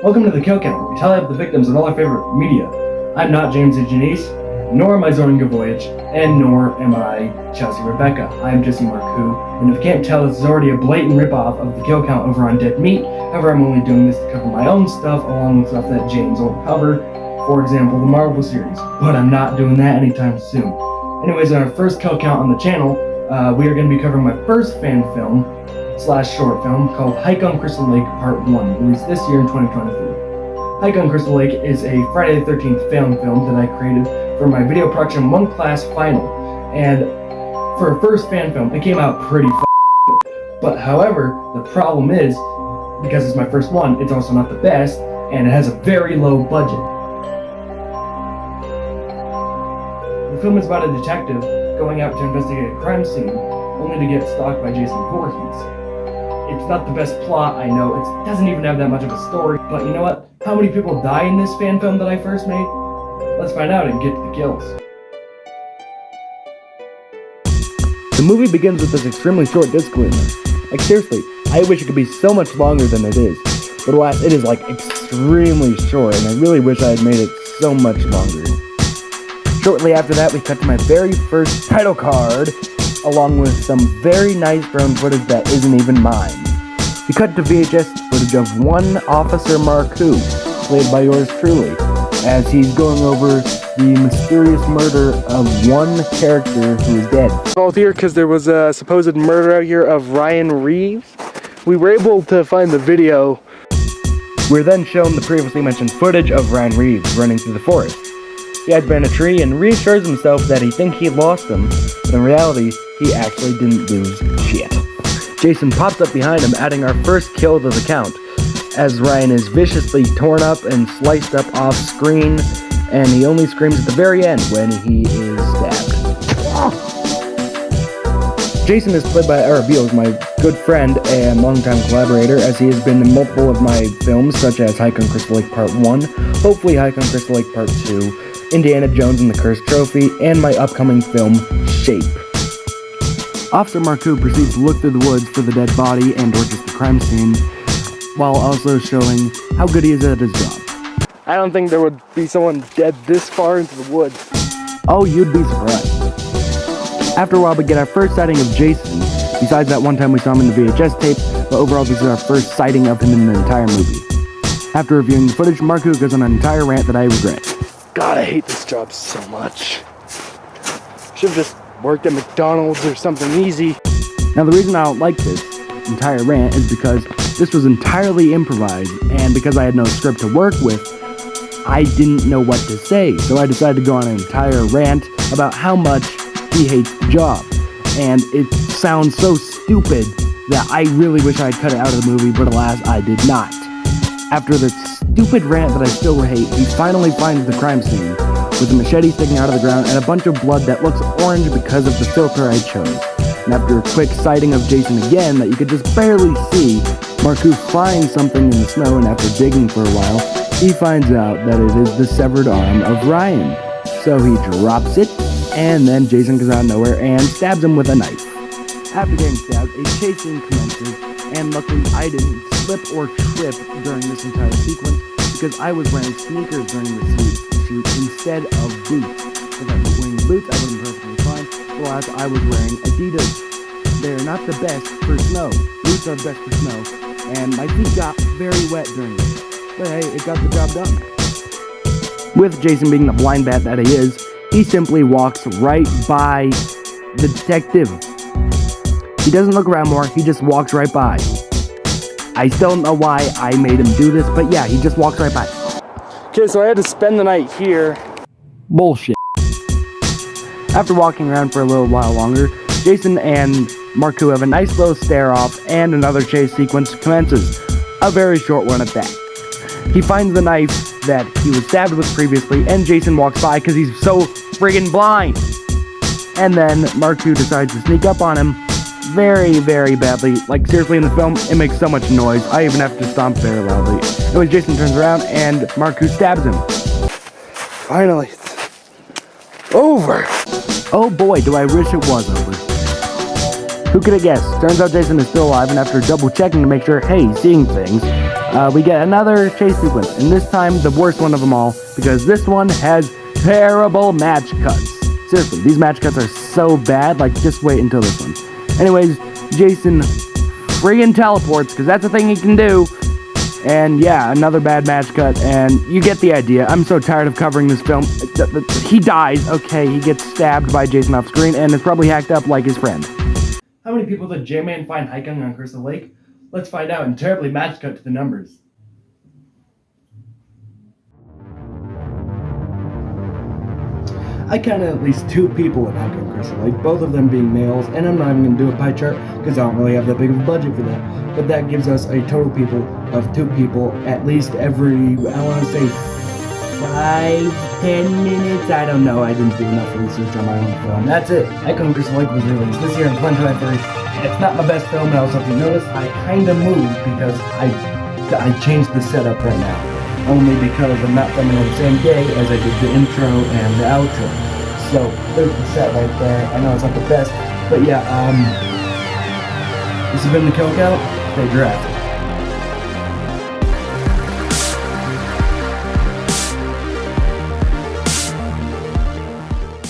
Welcome to the Kill Count, where we tally up the victims and all our favorite media. I'm not James and Janice, nor am I Zoran Gavoyich, and nor am I Chelsea Rebecca. I'm Jesse Marcoux, and if you can't tell, this is already a blatant ripoff of the Kill Count over on Dead Meat. However, I'm only doing this to cover my own stuff, along with stuff that James won't cover, for example, the Marvel series. But I'm not doing that anytime soon. Anyways, in our first Kill Count on the channel, we are going to be covering my first fan film / short film called Hike on Crystal Lake Part 1, released this year in 2023. Hike on Crystal Lake is a Friday the 13th fan film that I created for my video production 1 class final. And for a first fan film, it came out pretty good. But however, the problem is, because it's my first one, it's also not the best, and it has a very low budget. The film is about a detective going out to investigate a crime scene, only to get stalked by Jason Voorhees. It's not the best plot, I know, it doesn't even have that much of a story, but you know what? How many people die in this fan film that I first made? Let's find out and get to the kills. The movie begins with this extremely short disclaimer. Like seriously, I wish it could be so much longer than it is, but alas, it is like extremely short, and I really wish I had made it so much longer. Shortly after that, we cut to my very first title card, along with some very nice drone footage that isn't even mine. We cut to VHS footage of one Officer Marcoux, played by yours truly, as he's going over the mysterious murder of one character who is dead. Called here because there was a supposed murder out here of Ryan Reeves. We were able to find the video. We're then shown the previously mentioned footage of Ryan Reeves running through the forest. He hides behind a tree and reassures himself that he thinks he lost him, but in reality, he actually didn't lose shit. Jason pops up behind him, adding our first kill to the count, as Ryan is viciously torn up and sliced up off screen, and he only screams at the very end when he is stabbed. Jason is played by Arabios, my good friend and longtime collaborator, as he has been in multiple of my films, such as Hike on Crystal Lake Part 1, hopefully Hike on Crystal Lake Part 2, Indiana Jones and the Cursed Trophy, and my upcoming film, Shape. Officer Marcoux proceeds to look through the woods for the dead body and or just the crime scene, while also showing how good he is at his job. I don't think there would be someone dead this far into the woods. Oh, you'd be surprised. After a while, we get our first sighting of Jason, besides that one time we saw him in the VHS tape, but overall this is our first sighting of him in the entire movie. After reviewing the footage, Marcoux goes on an entire rant that I regret. God, I hate this job so much. Should've just worked at McDonald's or something easy. Now the reason I don't like this entire rant is because this was entirely improvised, and because I had no script to work with, I didn't know what to say, so I decided to go on an entire rant about how much he hates the job. And it sounds so stupid that I really wish I had cut it out of the movie, but alas, I did not. After this stupid rant that I still hate, he finally finds the crime scene, with a machete sticking out of the ground and a bunch of blood that looks orange because of the filter I chose. And after a quick sighting of Jason again that you could just barely see, Marcoux finds something in the snow, and after digging for a while, he finds out that it is the severed arm of Ryan. So he drops it, and then Jason comes out of nowhere and stabs him with a knife. After getting stabbed, a chase scene commences, and luckily I didn't slip or trip during this entire sequence because I was wearing sneakers during the shoot instead of boots. If I was wearing boots, I would have been perfectly fine, whereas I was wearing Adidas. They're not the best for snow. Boots are best for snow, and my feet got very wet during this. But hey, it got the job done. With Jason being the blind bat that he is, he simply walks right by the detective. He doesn't look around more, he just walks right by. I still don't know why I made him do this, but yeah, he just walks right by. Okay, so I had to spend the night here. Bullshit. After walking around for a little while longer, Jason and Marcoux have a nice little stare-off, and another chase sequence commences. A very short one at that. He finds the knife that he was stabbed with previously, and Jason walks by because he's so friggin' blind. And then Marcoux decides to sneak up on him very, very badly. Like, seriously, in the film, it makes so much noise. I even have to stomp very loudly. Anyways, Jason turns around, and Marcoux stabs him. Finally, it's over. Oh boy, do I wish it was over. Who could have guessed? Turns out Jason is still alive, and after double checking to make sure, hey, he's seeing things, we get another chase sequence, and this time the worst one of them all, because this one has terrible match cuts. Seriously, these match cuts are so bad, like, just wait until this one. Anyways, Jason friggin' teleports, because that's a thing he can do. And yeah, another bad match cut, and you get the idea. I'm so tired of covering this film. He dies, okay, he gets stabbed by Jason off screen, and is probably hacked up like his friend. How many people did J-Man find hiking on Crystal Lake? Let's find out in terribly match cut to the numbers. I counted at least 2 people at hike on Crystal Lake, both of them being males, and I'm not even going to do a pie chart because I don't really have that big of a budget for that. But that gives us a total people of 2 people at least every, I want to say 5-10 minutes. I don't know. I didn't do enough research on my own film. That's it. Hike on Crystal Lake was released this year in 2023. It's not my best film, and also if you notice, I kind of moved because I changed the setup right now. Only because I'm not filming on the same day as I did the intro and the outro. So there's the set right there. I know it's not the best, but yeah, this has been the Coke Out. Stay Jurassic.